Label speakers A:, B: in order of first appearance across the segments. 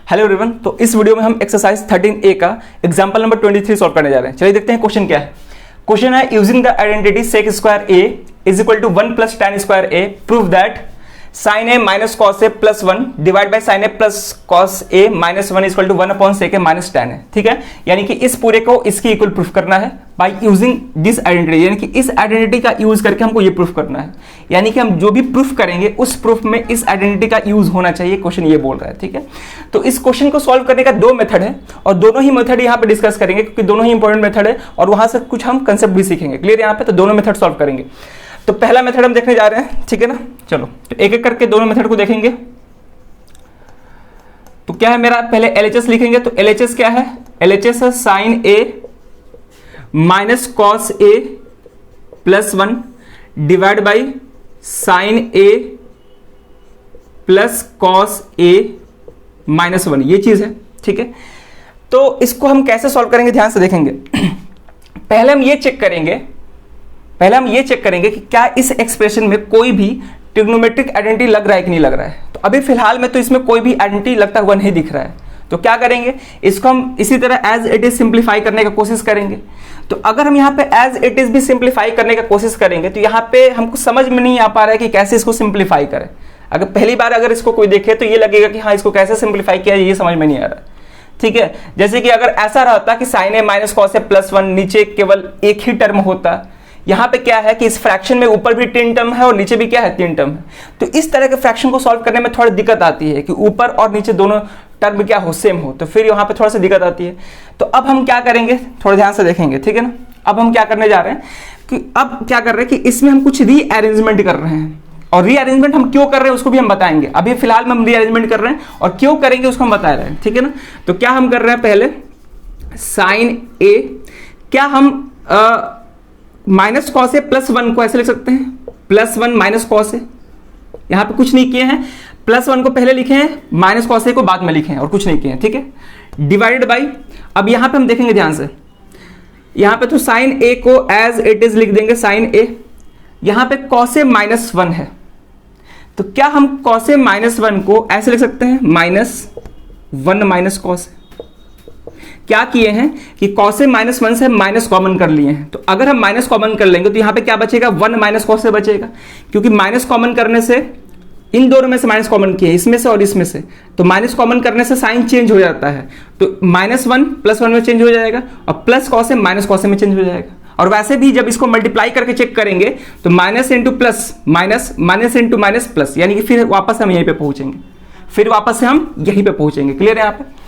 A: Hello everyone, तो इस video में हम एक्सरसाइज 13A का एग्जांपल नंबर 23 सॉल्व करने जा रहे हैं। चलिए देखते हैं क्वेश्चन क्या है। क्वेश्चन है using the identity sec square a is equal to 1 plus tan square a prove that sin a minus cos a plus 1 divide by sin a plus cos a minus 1 equal to 1 upon sec a minus tan है। ठीक है, यानी कि इस पूरे को इसकी equal proof करना है बाई यूजिंग दिस आइडेंटिटी, यानी कि इस आइडेंटिटी का यूज करके हमको ये प्रूफ करना है। यानी कि हम जो भी प्रूफ करेंगे उस प्रूफ में इस आइडेंटिटी का यूज होना चाहिए, क्वेश्चन ये बोल रहा है। ठीक है, तो इस क्वेश्चन को सॉल्व करने का दो मेथड है और दोनों ही मेथड यहाँ पे डिस्कस करेंगे क्योंकि दोनों ही इंपॉर्टेंट मेथड है और वहां से कुछ हम कंसेप्ट भी सीखेंगे। क्लियर यहाँ पे, तो दोनों मेथड सॉल्व करेंगे। तो पहला मेथड हम देखने जा रहे हैं, ठीक है ना। चलो तो एक एक करके दोनों मेथड को देखेंगे। तो क्या है मेरा, पहले LHS लिखेंगे। तो LHS क्या है, LHS है sine a minus cos a plus 1 divide by sine a plus cos a minus 1, ये चीज है। ठीक है, तो इसको हम कैसे सॉल्व करेंगे, ध्यान से देखेंगे। पहले हम ये चेक करेंगे कि क्या इस एक्सप्रेशन में कोई भी ट्रिग्नोमेट्रिक आइडेंटिटी लग रहा है कि नहीं लग रहा है। तो अभी फिलहाल में तो इसमें कोई भी आइडेंटिटी लगता हुआ नहीं दिख रहा है। तो क्या करेंगे, इसको हम इसी तरह एज इट इज सिंप्लीफाई करने का कोशिश करेंगे। तो अगर हम यहाँ पे एज इट इज भी सिंप्लीफाई करने का कोशिश करेंगे तो यहाँ पे हमको समझ में नहीं आ पा रहा है कि कैसे इसको सिंप्लीफाई करें। अगर पहली बार अगर इसको कोई देखे तो ये लगेगा कि हाँ, इसको कैसे सिंप्लीफाई किया, ये समझ में नहीं आ रहा है। ठीक है, जैसे कि अगर ऐसा रहता कि sine a minus cos a plus 1 नीचे केवल एक ही टर्म होता, यहाँ पे क्या है कि इस फ्रैक्शन में ऊपर भी 3 टर्म है और नीचे भी क्या है, 3 टर्म है। तो इस तरह के फ्रैक्शन को सॉल्व करने में थोड़ी दिक्कत आती है कि ऊपर और नीचे दोनों टर्म क्या हो, सेम हो, तो फिर यहाँ पे थोड़ा सा दिक्कत आती है। तो अब हम क्या करेंगे, थोड़ा ध्यान से देखेंगे। ठीक है ना, अब हम क्या करने जा रहे हैं कि अब क्या कर रहे हैं कि इसमें हम कुछ रीअरेंजमेंट कर रहे हैं और रीअरेंजमेंट हम क्यों कर रहे हैं उसको भी हम बताएंगे। अभी फिलहाल में हम रीअरेंजमेंट कर रहे हैं और क्यों करेंगे उसको हम बता रहे हैं। ठीक है ना, तो क्या हम कर रहे हैं, पहले साइन a, क्या हम माइनस कॉस ए प्लस 1 को ऐसे लिख सकते हैं, प्लस 1 माइनस कॉस ए। यहां पे कुछ नहीं किए हैं, प्लस 1 को पहले लिखे हैं, माइनस कॉस ए को बाद में लिखे हैं और कुछ नहीं किए हैं। ठीक है, डिवाइडेड बाई, अब यहां पे हम देखेंगे ध्यान से, यहां पे तो साइन ए को एज इट इज लिख देंगे, साइन ए। यहां पे कॉस ए माइनस 1 है, तो क्या हम कॉस ए माइनस 1 को ऐसे लिख सकते हैं, माइनस 1 माइनस कॉस। क्या किए हैं कि कॉस ए माइनस 1 से माइनस कॉमन कर लिए हैं। तो अगर हम माइनस कॉमन कर लेंगे तो यहां पे क्या बचेगा, 1 माइनस कॉस ए बचेगा, क्योंकि माइनस कॉमन करने से इन दोनों में से माइनस कॉमन किए, इसमें से और इसमें से, तो माइनस कॉमन करने से साइन चेंज हो जाता है। तो माइनस 1 प्लस 1 में चेंज हो जाएगा और plus cos a minus cos ए में चेंज हो जाएगा। और वैसे भी जब इसको मल्टीप्लाई करके चेक करेंगे तो minus into plus minus, minus into minus plus, यानी कि फिर वापस हम यहीं पे पहुंचेंगे, फिर वापस से हम यहीं पे पहुंचेंगे। क्लियर है यहाँ पे।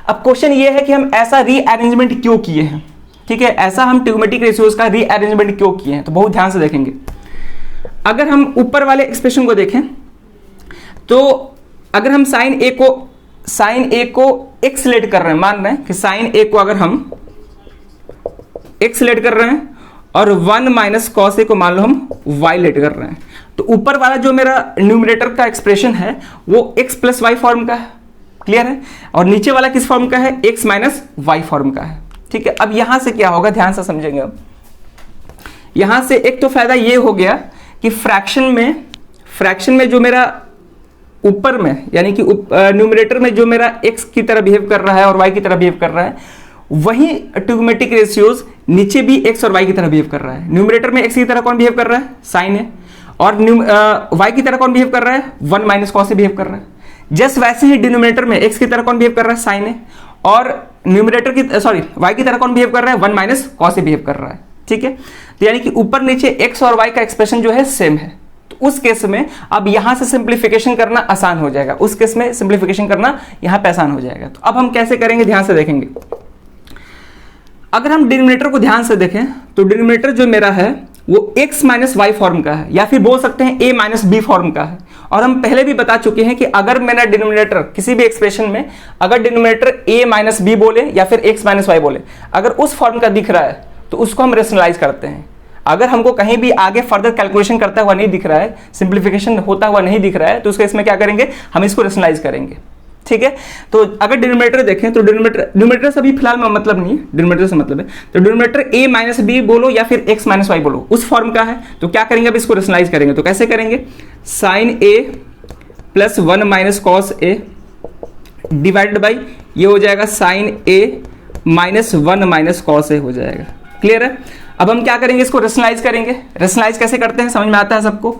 A: अब क्वेश्चन ये है कि हम ऐसा रीअरेंजमेंट क्यों किए हैं। ठीक है, ऐसा हम ट्रिग्नोमेट्रिक रेशियोज का रीअरेंजमेंट क्यों किए हैं, तो बहुत ध्यान से देखेंगे। अगर हम ऊपर वाले एक्सप्रेशन को देखें तो अगर हम साइन ए को एक्स लेट कर रहे हैं, मान रहे हैं कि साइन ए को अगर हम एक्स लेट कर रहे हैं और 1 माइनस कॉस ए को मान लो हम वाई लेट कर रहे हैं, तो ऊपर वाला जो मेरा न्यूमरेटर का एक्सप्रेशन है वो एक्स प्लस वाई फॉर्म का है। क्लियर है, और नीचे वाला किस फॉर्म का है, एक्स माइनस वाई फॉर्म का है। ठीक है, अब यहां से क्या होगा, ध्यान से समझेंगे। अब यहां से एक तो फायदा ये हो गया कि फ्रैक्शन में जो मेरा ऊपर में, यानी कि न्यूमरेटर में जो मेरा एक्स की तरह बिहेव कर रहा है और वाई की तरह बिहेव कर रहा है, वही ट्रिग्नोमेट्रिक रेशियोज नीचे भी एक्स और वाई की तरह बिहेव कर रहा है। न्यूमरेटर में एक्स की तरह कौन बिहेव कर रहा है, साइन है, और वाई की तरह कौन बिहेव कर रहा है, 1 माइनस कॉस से बिहेव कर रहा है। जस्ट वैसे ही डिनोमिनेटर में एक्स की तरह कौन बिहेव कर रहा है, साइन है, और न्यूमरेटर की वाई की तरह कौन बिहेव कर रहा है, 1 माइनस कॉस से बिहेव कर रहा है। ठीक है, तो यानी कि ऊपर नीचे एक्स और वाई का एक्सप्रेशन जो है सेम है। तो उस केस में अब यहां से सिंप्लीफिकेशन करना आसान हो जाएगा, उस केस में सिंप्लीफिकेशन करना यहां पे आसान हो जाएगा। तो अब हम कैसे करेंगे, ध्यान से देखेंगे। अगर हम डिनोमिनेटर को ध्यान से देखें तो डिनोमिनेटर जो मेरा है वो x माइनस वाई फॉर्म का है, या फिर बोल सकते हैं a माइनस बी फॉर्म का है। और हम पहले भी बता चुके हैं कि अगर मेरा डिनोमिनेटर किसी भी एक्सप्रेशन में अगर डिनोमिनेटर a माइनस बी बोले या फिर x माइनस वाई बोले, अगर उस फॉर्म का दिख रहा है तो उसको हम रेशनलाइज करते हैं। अगर हमको कहीं भी आगे फर्दर कैलकुलेशन करता हुआ नहीं दिख रहा है, सिंप्लीफिकेशन होता हुआ नहीं दिख रहा है, तो उसके इसमें क्या करेंगे, हम इसको रेशनलाइज करेंगे। ठीक है, तो अगर डिनोमिनेटर देखें तो डिनोमिनेटर से अभी फिलहाल में मतलब नहीं है, डिनोमिनेटर से मतलब है, तो डिनोमिनेटर a माइनस बी बोलो या फिर x माइनस वाई बोलो, उस फॉर्म का है। तो क्या करेंगे, अब इसको रेशनलाइज करेंगे। तो कैसे करेंगे, sine a plus 1 minus cos a divided by ये हो जाएगा sine a minus 1 minus cos a हो जाएगा। क्लियर है? अब हम क्या करेंगे, इसको रेशनलाइज करेंगे। रेशनलाइज कैसे करते हैं समझ में आता है सबको।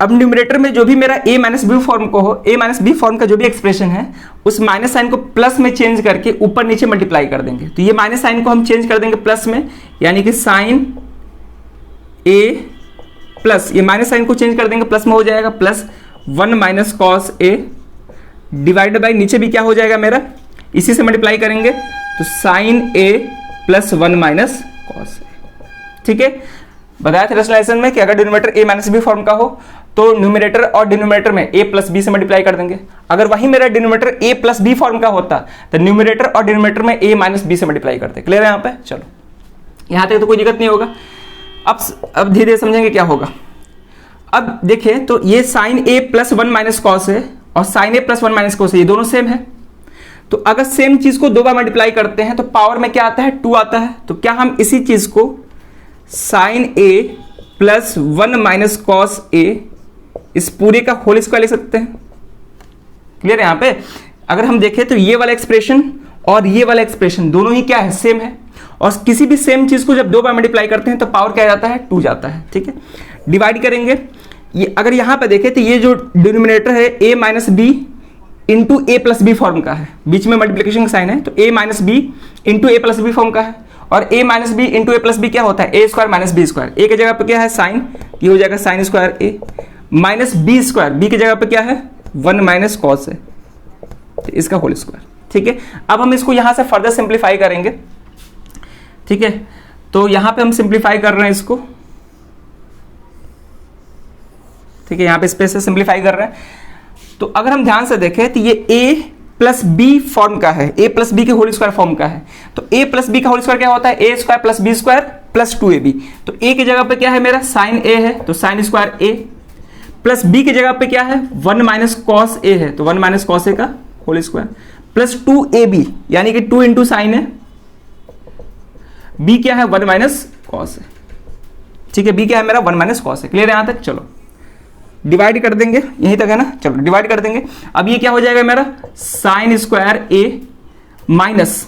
A: अब न्यूमरेटर में जो भी मेरा a माइनस बी फॉर्म को हो, a माइनस बी फॉर्म का जो भी एक्सप्रेशन है उस माइनस साइन को प्लस में चेंज करके ऊपर नीचे मल्टीप्लाई कर देंगे। तो ये माइनस साइन को हम चेंज कर देंगे प्लस में, यानी कि साइन a प्लस ये माइनस साइन को चेंज कर देंगे प्लस में हो जाएगा plus 1 minus cos A divided by नीचे भी क्या हो जाएगा मेरा, इसी से मल्टीप्लाई करेंगे तो sine a plus 1 minus cos a. ठीक है, बताया था रेशनलाइजेशन में कि अगर denominator a minus b form का हो तो न्यूमरेटर और डिनोमिनेटर में a प्लस बी से मल्टीप्लाई कर देंगे। अगर वही मेरा denominator a plus b form का होता तो न्यूमरेटर और डिनोमिनेटर में a माइनस बी से मल्टीप्लाई करते। क्लियर है यहाँ पे? चलो यहाँ तक तो कोई दिक्कत नहीं होगा। अब धीरे धीरे समझेंगे क्या होगा। अब देखिए तो ये sine a plus 1 minus cos है और sine a plus 1 minus cos है, ये दोनों सेम है। तो अगर सेम चीज को दो बार मल्टीप्लाई करते हैं तो पावर में क्या आता है, 2 आता है। तो क्या हम इसी चीज को sine a plus 1 minus cos a इस पूरे का होल स्क्वायर लिख सकते हैं। क्लियर है? यहाँ पे अगर हम देखें तो ये वाला एक्सप्रेशन और ये वाला एक्सप्रेशन दोनों ही क्या है, सेम है। और किसी भी सेम चीज को जब दो बार मल्टीप्लाई करते हैं तो पावर क्या जाता है, 2 जाता है। ठीक है, डिवाइड करेंगे। ये अगर यहाँ पे देखें तो ये जो डिनोमिनेटर है a minus b into a plus b form का है, बीच में मल्टीप्लिकेशन का साइन है, तो a minus b into a plus b form का है। और a minus b into a plus b क्या होता है, a square minus b square. A की जगह पे क्या है साइन, ये हो जाएगा sine square a minus b square, b की जगह पे क्या है 1 माइनस कॉस है, इसका होल स्क्वायर। ठीक है, अब हम इसको यहां से फर्दर सिंप्लीफाई करेंगे। ठीक है, तो यहां पे हम सिंप्लीफाई कर रहे हैं इसको। ठीक है, यहां पे स्पेस से सिंप्लीफाई कर रहे हैं। तो अगर हम ध्यान से देखें तो ये a प्लस बी फॉर्म का है, a प्लस बी के होल स्क्वायर फॉर्म का है। तो a प्लस बी का होल स्क्वायर क्या होता है, a square plus b square plus 2ab। तो a की जगह पे क्या है मेरा साइन a है, तो sign square a plus b की जगह पे क्या है 1 माइनस कॉस a है, तो 1 माइनस कॉस a का होल स्क्वायर प्लस 2ab, यानी कि 2 इंटू साइन है, b क्या है 1 माइनस कॉस है। ठीक है, b क्या है मेरा 1 माइनस कॉस है। क्लियर है यहाँ तक? चलो डिवाइड कर देंगे, यहीं तक है ना। चलो डिवाइड कर देंगे। अब ये क्या हो जाएगा मेरा साइन स्क्वायर a माइनस,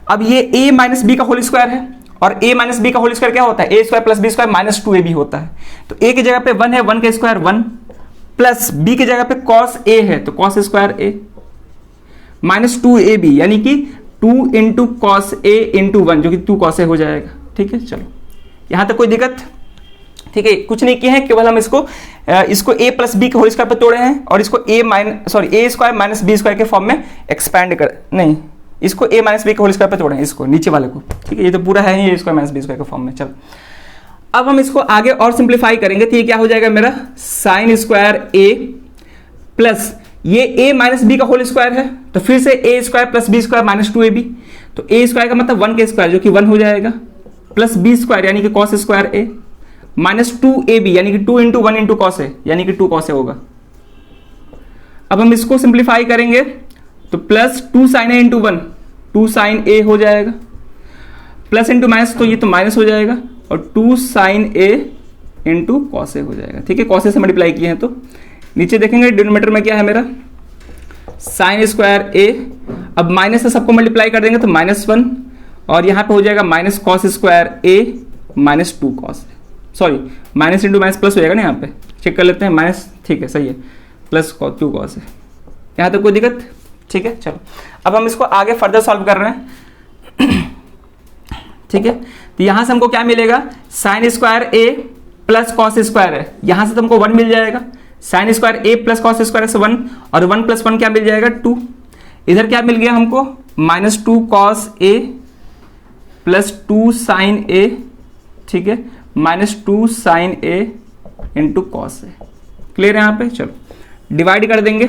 A: अब ये a माइनस बी का होल स्क्वायर है और a माइनस बी का होल स्क्वायर क्या होता है, a square plus b square minus 2ab होता है। तो a की जगह पे 1 है, 1 का स्क्वायर 1 प्लस b की जगह पे कॉस a है, तो cos square a minus 2ab, यानी कि 2 इंटू कॉस a इंटू 1 जो कि 2 कॉस a हो जाएगा। ठीक है, चलो यहां तक कोई दिक्कत? ठीक है, कुछ नहीं किए हैं, केवल हम इसको a प्लस बी के होल स्क्वायर पे तोड़े हैं और इसको a square minus b square के फॉर्म में एक्सपैंड कर, नहीं इसको a माइनस बी के होल स्क्वायर पे तोड़े हैं, इसको नीचे वाले को। ठीक है, ये तो पूरा है ही a square minus b square के फॉर्म में। चलो अब हम इसको आगे और सिंप्लीफाई करेंगे तो ये क्या हो जाएगा मेरा साइन स्क्वायर a प्लस ये a माइनस बी का होल स्क्वायर है, तो फिर से a square plus b square minus 2ab, तो a स्क्वायर का मतलब 1 के स्क्वायर जो कि 1 हो जाएगा प्लस बी स्क्वायर यानी कि cos square a minus 2ab, यानी कि 2 इंटू 1 इंटू कॉस है, यानी कि 2 कॉस है होगा। अब हम इसको सिंप्लीफाई करेंगे तो plus 2 sine a into 1, 2 sine a हो जाएगा, प्लस इंटू माइनस तो ये तो माइनस हो जाएगा और 2 sine a into cos a हो जाएगा। ठीक है, कॉस a से मल्टीप्लाई किए हैं तो नीचे देखेंगे डिनोमिनेटर में क्या है मेरा साइन स्क्वायर a, अब माइनस से सबको मल्टीप्लाई कर देंगे तो -1 और यहाँ पे हो जाएगा minus cos square a minus 2 cos, sorry minus into minus plus हो जाएगा ना, यहाँ पे चेक कर लेते हैं माइनस, ठीक है सही है, प्लस 2 कॉस है। यहाँ तक कोई दिक्कत? ठीक है, चलो अब हम इसको आगे फर्दर सॉल्व कर रहे हैं। ठीक है, तो यहाँ से हमको क्या मिलेगा sign square a plus cos square है, यहाँ से तो हमको 1 मिल जाएगा, sine square a plus cos square से 1 और 1 प्लस 1 क्या मिल जाएगा 2, इधर क्या मिल गया हमको minus 2 cos a plus 2 sine a, ठीक है minus 2 sine a into cos a। Clear है यहाँ पे? चलो डिवाइड कर देंगे।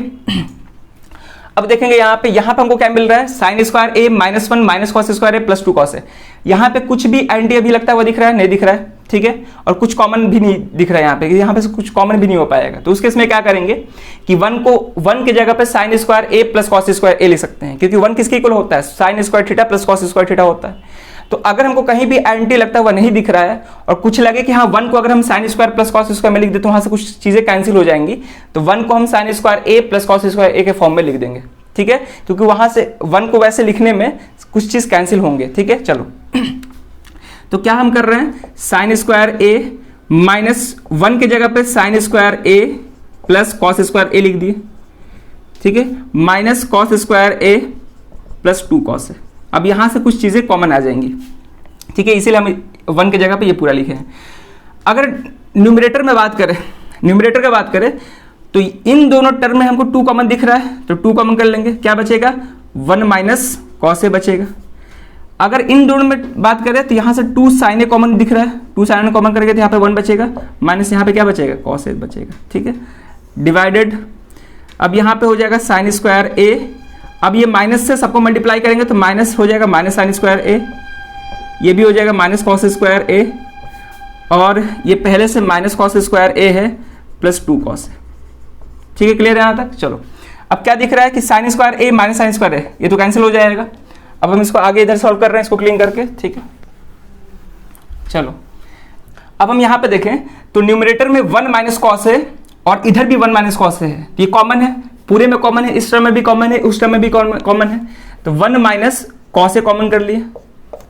A: अब देखेंगे यहाँ पे हमको क्या मिल रहा है sign square a minus 1 minus cos square a plus 2 cos a। यहाँ पे कुछ भी एंटी अभी लगता हुआ दिख रहा है, नहीं दिख रहा है। ठीक है, और कुछ कॉमन भी नहीं दिख रहा है यहाँ पे से कुछ कॉमन भी नहीं हो पाएगा। तो उस केस में क्या करेंगे कि 1 की जगह पे sign square a plus cos square a ले सकते हैं, क्योंकि 1 किसके इक्वल होता है sine square theta plus cos square theta होता है। तो अगर हमको कहीं भी एंटी लगता हुआ नहीं दिख रहा है और कुछ लगे कि हाँ 1 को अगर हम sine square plus cos square में लिख दें तो वहां से कुछ चीजें कैंसिल हो जाएंगी, तो 1 को हम sign square a plus cos square a के फॉर्म में लिख देंगे। ठीक है, क्योंकि वहां से 1 को वैसे लिखने में कुछ चीज कैंसिल होंगे, ठीक है। चलो तो क्या हम कर रहे हैं, साइन स्क्वायर ए माइनस 1 की जगह पे साइन स्क्वायर ए प्लस कॉस स्क्वायर ए लिख दिए, ठीक है, माइनस कॉस स्क्वायर ए प्लस 2 कॉस है। अब यहां से कुछ चीजें कॉमन आ जाएंगी, ठीक है, इसीलिए हम 1 की जगह पे ये पूरा लिखे हैं। अगर न्यूमरेटर में बात करें, न्यूमरेटर का बात करें तो इन दोनों टर्म में हमको 2 कॉमन दिख रहा है, तो 2 कॉमन कर लेंगे, क्या बचेगा 1 माइनस कॉस ए बचेगा। अगर इन दोनों में बात करें तो यहां से 2 साइन ए कॉमन दिख रहा है, 2 साइन ए कॉमन करेंगे तो यहाँ पे 1 बचेगा, माइनस यहाँ पे क्या बचेगा कॉस ए बचेगा, ठीक है, डिवाइडेड। अब यहाँ पे हो जाएगा साइन स्क्वायर ए, अब ये माइनस से सबको मल्टीप्लाई करेंगे तो माइनस हो जाएगा माइनस साइन स्क्वायर ए, ये भी हो जाएगा माइनस कॉस स्क्वायर ए, और ये पहले से माइनस कॉस स्क्वायर ए है प्लस 2 कॉस है, ठीक है, क्लियर है यहाँ तक। चलो अब क्या दिख रहा है कि sign square a minus sign square ए, ये तो कैंसिल हो जाएगा। अब हम इसको आगे इधर सॉल्व कर रहे हैं, इसको क्लीन करके, ठीक है। चलो अब हम यहाँ पे देखें तो न्यूमरेटर में 1 माइनस कॉस है और इधर भी 1 माइनस कॉस है, ये कॉमन है, पूरे में कॉमन है, इस टर्म में भी कॉमन है, उस टर्म में भी कॉमन है, तो 1 माइनस कॉस ए कॉमन कर लिए,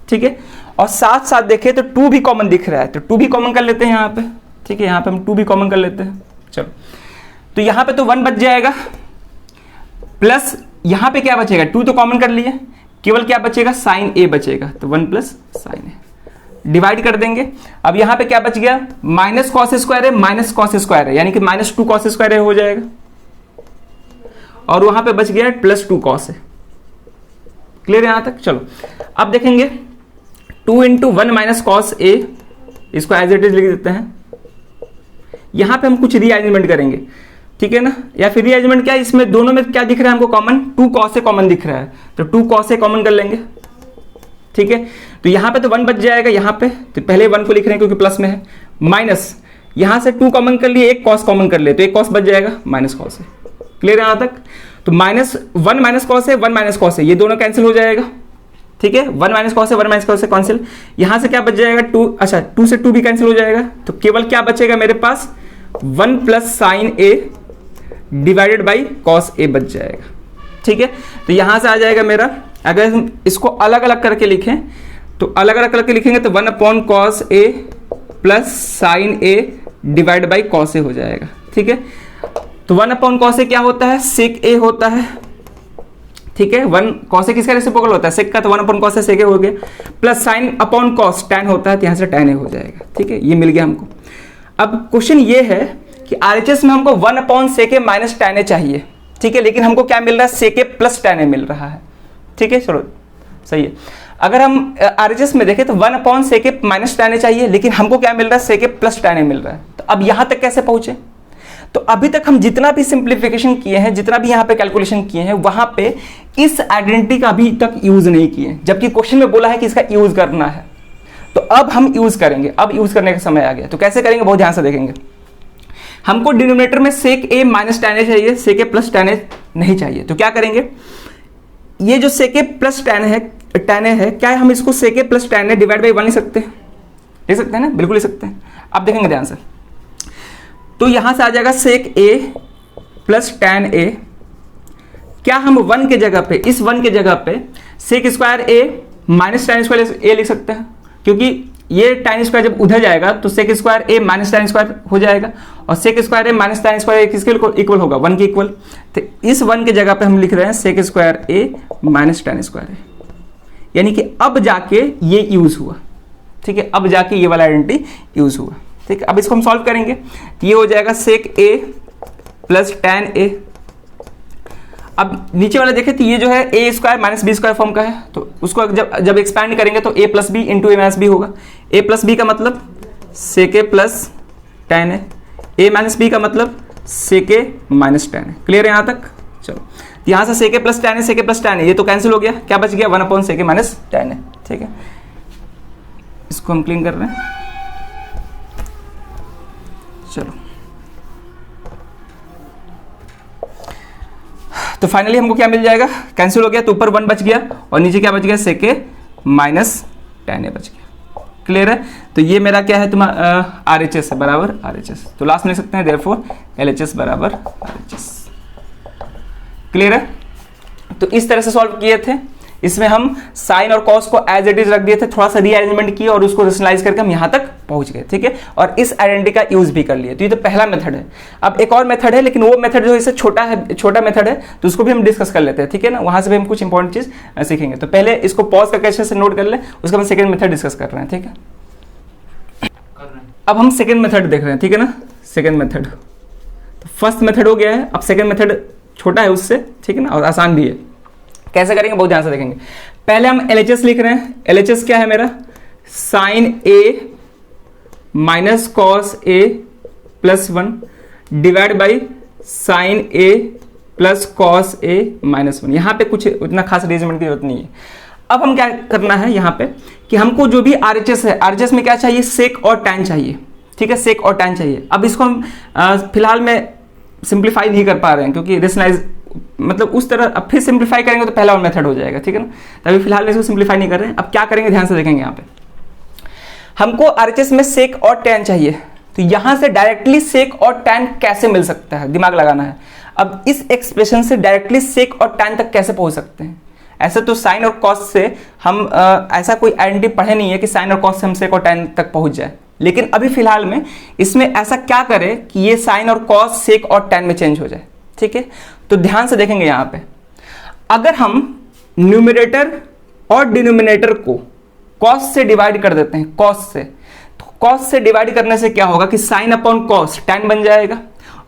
A: ठीक है, और साथ साथ देखें तो 2 भी कॉमन दिख रहा है, तो 2 भी कॉमन कर लेते हैं यहाँ पे, ठीक है, यहाँ पे हम 2 भी कॉमन कर लेते हैं। चलो तो यहाँ पे तो 1 बच जाएगा, प्लस यहाँ पे क्या बचेगा, 2 तो कॉमन कर लिए, केवल क्या बचेगा साइन ए बचेगा, तो 1 प्लस साइन ए, डिवाइड कर देंगे। अब यहाँ पे क्या बच गया, माइनस कॉस स्क्वायर है माइनस कॉस स्क्वायर है, यानी कि माइनस 2 कॉस स्क्वायर है हो जाएगा, और वहां पे बच गया प्लस 2 कॉस है, क्लियर है यहां तक। चलो अब देखेंगे 2 इंटू 1 माइनस कॉस ए, इसको एज इट इज लिख देते हैं, यहां पे हम कुछ रीअरेंजमेंट करेंगे, ठीक है ना, या फिर रीअरेंजमेंट क्या है, इसमें दोनों में क्या दिख रहा है हमको कॉमन, 2 कॉस ए कॉमन दिख रहा है, तो 2 कॉस ए कॉमन कर लेंगे, ठीक है। तो यहां पे तो 1 बच जाएगा, यहां पे तो पहले 1 को लिख रहे हैं क्योंकि प्लस में है, माइनस यहां से 2 कॉमन कर लिए, 1 कॉस कॉमन कर लिए, तो 1 कॉस बच जाएगा माइनस कॉस है, क्लियर है यहां तक। तो माइनस 1 माइनस कॉस है 1 माइनस कॉस है, ये दोनों कैंसिल हो जाएगा, ठीक है, 1 माइनस कॉस है 1 माइनस कॉस है कैंसिल, यहां से क्या बच जाएगा 2, अच्छा 2 से 2 भी कैंसिल हो जाएगा, तो केवल क्या बचेगा मेरे पास 1 plus sine a divided by cos a बच जाएगा, ठीक है। तो यहां से आ जाएगा मेरा, अगर हम इसको अलग अलग करके लिखें तो अलग अलग करके लिखेंगे तो 1 upon cos a plus sine a divide by cos a हो जाएगा, ठीक है। तो 1 अपॉन कॉस ए क्या होता है, सेक ए होता है, ठीक है, 1 कॉस ए किसका रेसिप्रोकल होता है, सेक का, तो 1 अपॉन कॉस ए सेक ए हो गया, plus sine upon cos tan होता है, तो यहां से टैन ए हो जाएगा, ठीक है, ये मिल गया हमको। अब क्वेश्चन ये है कि आरएचएस में हमको 1 upon sec a minus tan ए चाहिए, ठीक है, लेकिन हमको क्या मिल रहा है, सेक ए प्लस टैन ए मिल रहा है, ठीक है, चलो सही है। अगर हम आरएचएस में देखें तो 1 upon sec a minus tan ए चाहिए, लेकिन हमको क्या मिल रहा है, सेक ए प्लस टैन ए मिल रहा है, तो अब यहां तक कैसे पहुंचे। तो अभी तक हम जितना भी सिंप्लीफिकेशन किए हैं, जितना भी यहाँ पे कैलकुलेशन किए हैं, वहां पे इस आइडेंटिटी का अभी तक यूज नहीं किए, जबकि क्वेश्चन में बोला है कि इसका यूज करना है, तो अब हम यूज करेंगे, अब यूज करने का समय आ गया। तो कैसे करेंगे, बहुत ध्यान से देखेंगे। हमको डिनोमिनेटर में सेक ए माइनस टैन ए चाहिए, सेक ए प्लस टैन ए नहीं चाहिए, तो क्या करेंगे, ये जो सेक ए प्लस टैन ए है, क्या हम इसको sec a plus tan a divide by 1 लिख सकते हैं, लिख सकते हैं ना, बिल्कुल लिख सकते हैं। अब देखेंगे ध्यान से, तो यहां से आ जाएगा सेक ए प्लस टैन ए, क्या हम 1 के जगह पे, इस 1 के जगह पे sec square a minus tan square ए लिख सकते हैं, क्योंकि ये टैन स्क्वायर जब उधर जाएगा तो sec square a minus tan square हो जाएगा, और sec square a minus tan square किसके इक्वल होगा, 1 के इक्वल। तो इस 1 के जगह पे हम लिख रहे हैं sec square a minus tan square ए, यानी कि अब जाके ये यूज हुआ, ठीक है, अब जाके ये वाला आइडेंटिटी यूज हुआ, ठीक है। अब इसको हम सॉल्व करेंगे, तो ये हो जाएगा सेक ए प्लस टैन ए। अब नीचे वाला देखें तो ये जो है a square minus b square form का है, तो उसको जब एक्सपैंड करेंगे तो a plus b into a minus b होगा। ए प्लस बी का मतलब sec a plus tan a, a minus b का मतलब sec a minus tan a, clear है यहाँ तक। चलो यहाँ से sec a plus tan a, sec a plus tan a, ये तो कैंसिल हो गया, क्या बच गया 1 upon sec a minus tan ए, ठीक है। इसको हम क्लीन कर रहे हैं, चलो तो फाइनली हमको क्या मिल जाएगा, कैंसिल हो गया, तो ऊपर 1 बच गया और नीचे क्या बच गया, सेक ए माइनस टैन ए बच गया, क्लियर है। तो ये मेरा क्या है, तुम्हारा आरएचएस है बराबर आरएचएस, तो लास्ट में लिख सकते हैं देयरफॉर एलएचएस बराबर आरएचएस, क्लियर है। तो इस तरह से सॉल्व किए थे। इसमें हम साइन और कॉस को एज इट इज रख दिए थे, थोड़ा सा रीअरेंजमेंट किया और उसको रेशनलाइज करके हम यहाँ तक पहुंच गए, ठीक है, और इस आइडेंटिटी का यूज भी कर लिए। तो ये तो पहला मेथड है। अब एक और मेथड है, लेकिन वो मेथड जो इससे छोटा मेथड है, तो उसको भी हम डिस्कस कर लेते हैं, ठीक है ना, वहां से भी हम कुछ इंपॉर्टेंट चीज सीखेंगे। तो पहले इसको पॉज करके अच्छे से नोट कर ले, उसका हम सेकेंड मेथड डिस्कस कर रहे हैं, ठीक है। अब हम सेकेंड मेथड देख रहे हैं, ठीक है ना, सेकेंड मेथड। तो फर्स्ट मेथड हो गया है, अब सेकेंड मेथड छोटा है उससे, ठीक है ना, और आसान भी है। कैसे करेंगे बहुत ध्यान से देखेंगे। पहले हम LHS लिख रहे हैं। LHS क्या है मेरा, sine A minus cos A plus 1 divide by sine A plus cos A minus 1। यहां पे कुछ उतना खास अरेंजमेंट की जरूरत नहीं है। अब हम क्या करना है यहाँ पे कि हमको जो भी RHS है, RHS में क्या चाहिए, सेक और टैन चाहिए, ठीक है, सेक और टैन चाहिए। अब इसको हम फिलहाल में सिंप्लीफाई नहीं कर पा रहे हैं क्योंकि रेशनलाइज मतलब उस तरह, अब फिर सिंप्लीफाई करेंगे तो पहला मेथड हो जाएगा, ठीक है ना, तभी फिलहाल इसको सिंप्लीफाई नहीं कर रहे हैं। अब क्या करेंगे ध्यान से देखेंगे। यहाँ पे हमको RHS में सेक और टैन चाहिए, तो यहां से डायरेक्टली सेक और टैन कैसे मिल सकता है, दिमाग लगाना है। अब इस एक्सप्रेशन से डायरेक्टली सेक और टैन तक कैसे पहुंच सकते हैं। ऐसे तो साइन और कॉस से हम ऐसा कोई आइडेंटिटी पढ़े नहीं है कि साइन और कॉस से हम सेक और टैन तक पहुंच जाए, लेकिन अभी फिलहाल में इसमें ऐसा क्या करें कि ये साइन और कॉस सेक और टैन में चेंज हो जाए, ठीक है। तो ध्यान से देखेंगे यहाँ पे, अगर हम न्यूमरेटर और डिनोमिनेटर को कॉस से डिवाइड कर देते हैं, कॉस से, तो कॉस से डिवाइड करने से क्या होगा कि साइन अपॉन कॉस टैन बन जाएगा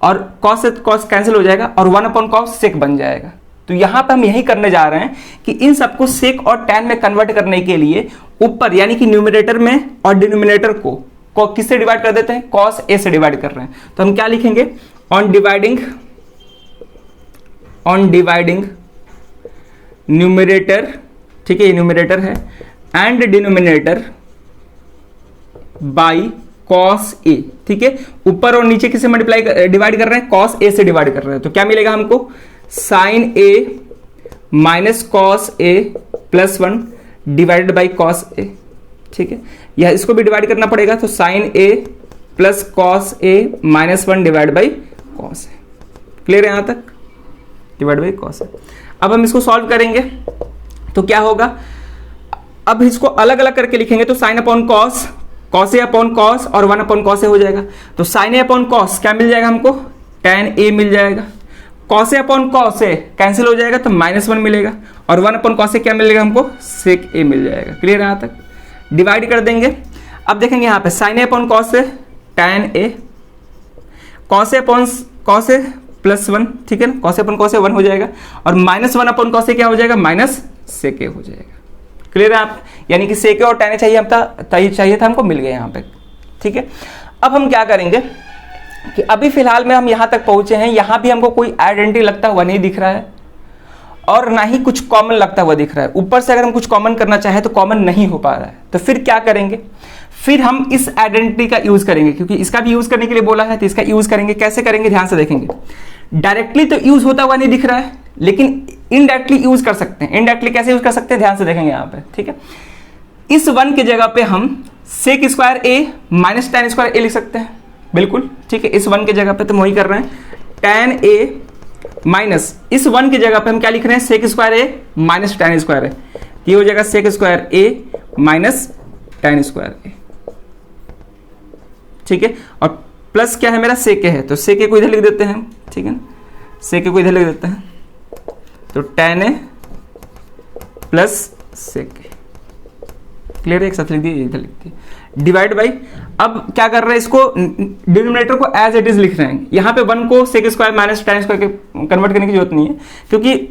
A: और कॉस से कॉस कैंसिल हो जाएगा और 1 अपॉन कॉस सेक बन जाएगा। तो यहां पे हम यही करने जा रहे हैं कि इन सबको सेक और टैन में कन्वर्ट करने के लिए ऊपर यानी कि न्यूमरेटर में और डिनोमिनेटर को किससे डिवाइड कर देते हैं, कॉस ए से डिवाइड कर रहे हैं। तो हम क्या लिखेंगे, ऑन डिवाइडिंग न्यूमरेटर, ठीक है, ये न्यूमरेटर है, and denominator by cos a, ठीक है। ऊपर और नीचे किससे मल्टीप्लाई डिवाइड कर रहे हैं, कॉस ए से डिवाइड कर रहे हैं। तो क्या मिलेगा हमको, sine a minus cos a plus 1 divided by cos a, ठीक है। यह इसको भी डिवाइड करना पड़ेगा, तो sine a plus cos a minus 1 divide by cos a. Clear है यहां तक, डिवाइड बाई कॉस ए। अब हम इसको सॉल्व करेंगे तो क्या होगा, अब इसको अलग अलग करके लिखेंगे तो sine upon cos, cos A upon cos और 1 अपॉन कॉस ए हो जाएगा। तो साइन ए अपॉन कॉस क्या मिल जाएगा हमको, टैन ए मिल जाएगा। Cos A upon cos A cancel हो जाएगा तो -1 मिलेगा और 1 अपॉन कॉस ए क्या मिलेगा हमको, सेक ए मिल जाएगा। क्लियर है यहां तक, डिवाइड कर देंगे। अब देखेंगे यहाँ पे sign A upon cos A tan A, cos A upon cos a plus 1, ठीक है ना, कॉस ए अपॉन कॉस ए 1 हो जाएगा और -1 अपॉन कॉस ए क्या हो जाएगा, माइनस सेक ए हो जाएगा। क्लियर है आप, यानी कि सेक ए और टैन ए चाहिए था हमको, मिल गया यहाँ पे, ठीक है। अब हम क्या करेंगे कि अभी फिलहाल में हम यहां तक पहुंचे हैं, यहां भी हमको कोई आइडेंटिटी लगता हुआ नहीं दिख रहा है और ना ही कुछ कॉमन लगता हुआ दिख रहा है। ऊपर से अगर हम कुछ कॉमन करना चाहें तो कॉमन नहीं हो पा रहा है, तो फिर क्या करेंगे, फिर हम इस आइडेंटिटी का यूज करेंगे, क्योंकि इसका भी यूज करने के लिए बोला है तो इसका यूज करेंगे। कैसे करेंगे ध्यान से देखेंगे। डायरेक्टली तो यूज होता हुआ नहीं दिख रहा है, लेकिन इनडायरेक्टली यूज कर सकते हैं। इनडायरेक्टली कैसे यूज कर सकते हैं ध्यान से देखेंगे यहाँ पे, ठीक है। इस 1 की जगह पे हम sec square a minus tan square ए लिख सकते हैं, बिल्कुल, ठीक है। इस 1 की जगह पे तो हम वही कर रहे हैं, टैन ए माइनस इस 1 की जगह पे हम क्या लिख रहे हैं, sec square a minus tan square ए, ये हो जाएगा sec square a minus tan square ए, ठीक है। और प्लस क्या है मेरा, सेक ए है, तो सेक ए को इधर लिख देते हैं, ठीक है ना, सेक ए को इधर लिख देते हैं, तो tan A plus sec A. Clear है, एक साथ लिख दिए, इधर लिख दिए, डिवाइड बाई। अब क्या कर रहे हैं, इसको डिनोमिनेटर को एज इट इज लिख रहे हैं। यहाँ पे 1 को sec square minus tan square के कन्वर्ट करने की जरूरत नहीं है, क्योंकि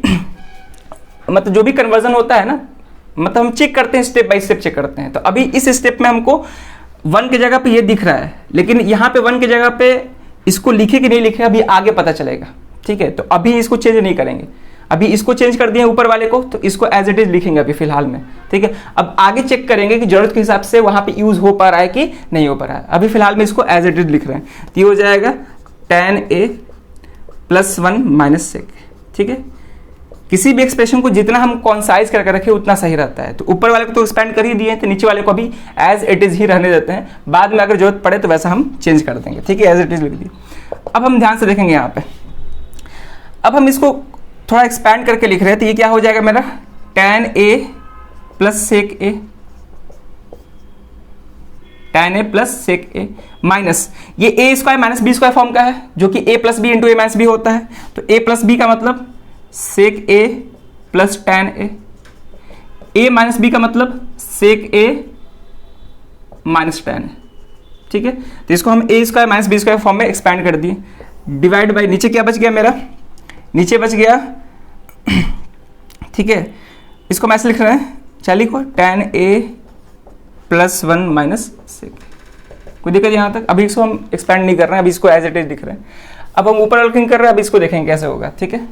A: मतलब जो भी कन्वर्जन होता है ना, मतलब हम चेक करते हैं, स्टेप बाय स्टेप चेक करते हैं। तो अभी इस स्टेप में हमको 1 की जगह पे ये दिख रहा है, लेकिन यहाँ पे 1 की जगह पे इसको लिखे कि नहीं लिखे अभी आगे पता चलेगा, ठीक है। तो अभी इसको चेंज नहीं करेंगे, अभी इसको चेंज कर दिए ऊपर वाले को, तो इसको एज इट इज लिखेंगे अभी फिलहाल में, ठीक है। अब आगे चेक करेंगे कि जरूरत के हिसाब से वहां पे यूज हो पा रहा है कि नहीं हो पा रहा है। अभी फिलहाल में इसको एज इट इज लिख रहे हैं, तो ये हो जाएगा टैन ए प्लस 1 माइनस सेक, ठीक है। किसी भी एक्सप्रेशन को जितना हम कॉन्साइज करके रखें उतना सही रहता है। तो ऊपर वाले को तो एक्सपेंड कर ही दिए, तो नीचे वाले को अभी एज इट इज ही रहने देते हैं, बाद में अगर जरूरत पड़े तो वैसा हम चेंज कर देंगे, ठीक है, एज इट इज लिख दिए। अब हम ध्यान से देखेंगे यहाँ पे, अब हम इसको थोड़ा एक्सपैंड करके लिख रहे हैं तो ये क्या हो जाएगा मेरा tan a plus sec a, tan a plus sec a minus ये a square minus b square form का है जो कि a plus b into a minus b होता है। तो a प्लस बी का मतलब sec a plus tan a minus b का मतलब sec a minus tan a। ठीक है, तो इसको हम a square minus b square form में एक्सपैंड कर दिए, डिवाइड बाई नीचे क्या बच गया मेरा, नीचे बच गया ठीक है, इसको मैं ऐसे लिख रहे हैं चाली को tan a plus 1 minus sec. कोई दिक्कत यहाँ तक? अभी इसको हम एक्सपैंड नहीं कर रहे हैं, अभी इसको एज इट इज दिख रहे हैं। अब हम ऊपर वर्किंग कर रहे हैं, अभी इसको देखेंगे कैसे होगा। ठीक है,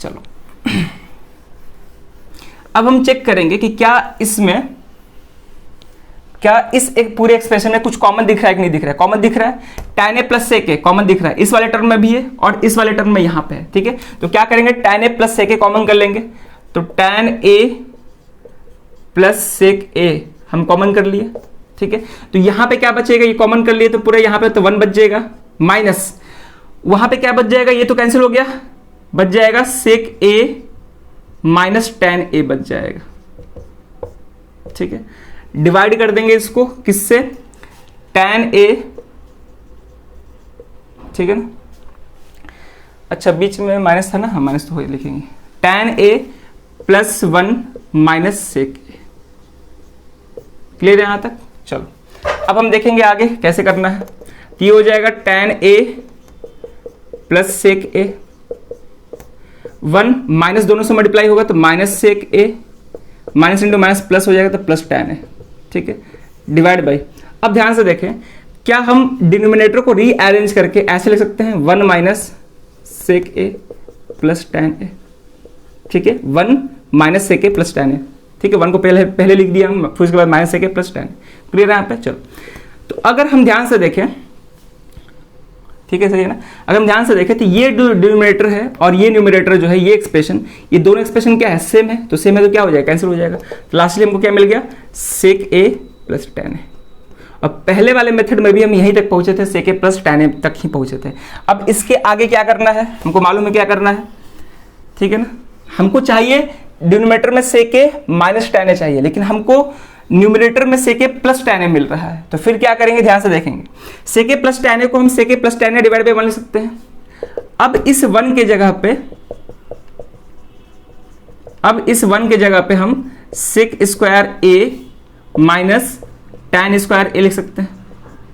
A: चलो अब हम चेक करेंगे कि क्या इस एक पूरे एक्सप्रेशन में कुछ कॉमन दिख रहा है कि नहीं दिख रहा है। कॉमन दिख रहा है, tan a plus sec a common दिख रहा है, इस वाले टर्म में भी है और इस वाले टर्म में यहां पे है। ठीक है, तो क्या करेंगे, tan a plus sec a common कर लेंगे। तो tan a plus sec a हम कॉमन कर लिए। ठीक है, तो यहां पे क्या बचेगा, ये कॉमन कर लिए तो पूरे यहां पे तो 1 बच जाएगा, माइनस वहां पे क्या बच जाएगा, ये तो कैंसिल हो गया, बच जाएगा sec a minus tan a बच जाएगा। ठीक है, डिवाइड कर देंगे इसको किससे, tan a। ठीक है ना, अच्छा बीच में माइनस था ना, हम माइनस तो हो लिखेंगे, tan a plus 1 minus sec a। Clear है यहां तक? चलो अब हम देखेंगे आगे कैसे करना है। तो ये हो जाएगा tan a plus sec a, 1 minus दोनों से मल्टीप्लाई होगा तो minus sec a, minus into minus plus हो जाएगा तो प्लस tan a। ठीक है, डिवाइड बाई, अब ध्यान से देखें, क्या हम डिनोमिनेटर को रीअरेंज करके ऐसे लिख सकते हैं 1 minus sec a plus tan a। ठीक है, 1 minus sec a plus tan a। ठीक है, 1 को पहले लिख दिया हम, फिर उसके बाद minus sec a plus tan a। Clear है यहाँ पे? चलो, तो अगर हम ध्यान से देखें, ठीक है सही है ना, अगर हम ध्यान से देखें तो ये जो डिनोमिनेटर है और ये न्यूमरेटर जो है, ये एक्सप्रेशन, ये दोनों एक्सप्रेशन क्या है, सेम है। तो सेम है तो क्या हो जाएगा, कैंसिल हो जाएगा। तो लास्टली हमको क्या मिल गया, सेक a प्लस tan a। अब पहले वाले मेथड में भी हम यहीं तक पहुंचे थे, सेक a प्लस tan a तक ही पहुंचे थे। अब इसके आगे क्या करना है, हमको मालूम है क्या करना है। ठीक है ना, हमको चाहिए डिनोमिनेटर में सेक a माइनस tan a चाहिए, लेकिन हमको न्यूमरेटर में सेक a प्लस tan a मिल रहा है। तो फिर क्या करेंगे, ध्यान से देखेंगे, सेक a प्लस tan a को हम सेक a plus tan a divide by 1 लिख सकते हैं। अब इस 1 के जगह पे हम sec square a minus tan square a लिख सकते हैं।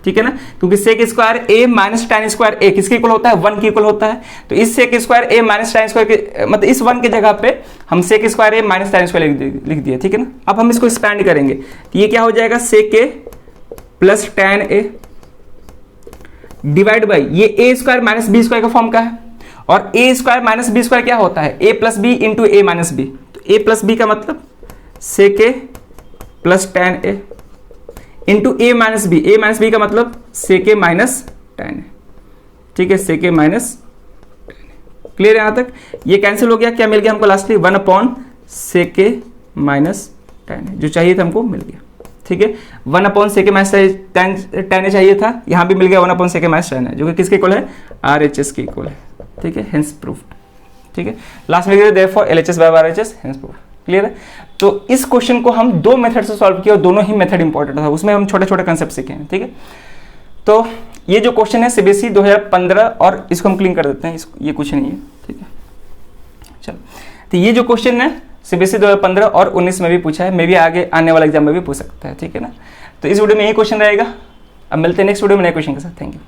A: ठीक है ना, क्योंकि sec square a minus tan square a किसके इक्वल होता है, 1 के इक्वल होता है। तो इस sec square a minus tan square के मतलब इस 1 के जगह पे हम sec square a minus tan square लिख दिया। ठीक है ना, अब हम इसको एक्सपैंड करेंगे तो ये क्या हो जाएगा, sec a plus tan a divide by ये a square minus b square का फॉर्म का है, और a square minus b square क्या होता है, a plus b into a minus b. तो a प्लस बी का मतलब sec a plus tan a into a minus b का मतलब sec a minus tan a। ठीक है, sec a minus tan a। Clear है यहां तक? ये कैंसिल हो गया, क्या मिल गया हमको lastly, 1 upon sec a minus tan a, जो चाहिए था हमको मिल गया। ठीक है, 1 upon sec a minus tan a चाहिए था, यहां भी मिल गया 1 upon sec a minus tan a, जो कि किसके इक्वल है, RHS के इक्वल है। ठीक है, हेंस प्रूफ्ड। ठीक है, लास्ट में therefore LHS by RHS hence proved. Clear है? तो इस क्वेश्चन को हम 2 मेथड से सॉल्व किया और दोनों ही मेथड इंपॉर्टेंट था, उसमें हम छोटे छोटे कंसेप्ट सीखे हैं। ठीक है, तो ये जो क्वेश्चन है CBSE 2015 और इसको हम क्लीन कर देते हैं, ये कुछ नहीं है। ठीक है, चलो, तो ये जो क्वेश्चन है CBSE 2015 और 19 में भी पूछा है, मे भी आगे आने वाले एग्जाम में भी पूछ सकता है। ठीक है ना, तो इस वीडियो में यही क्वेश्चन रहेगा। अब मिलते हैं नेक्स्ट वीडियो में नए क्वेश्चन के साथ। Thank you.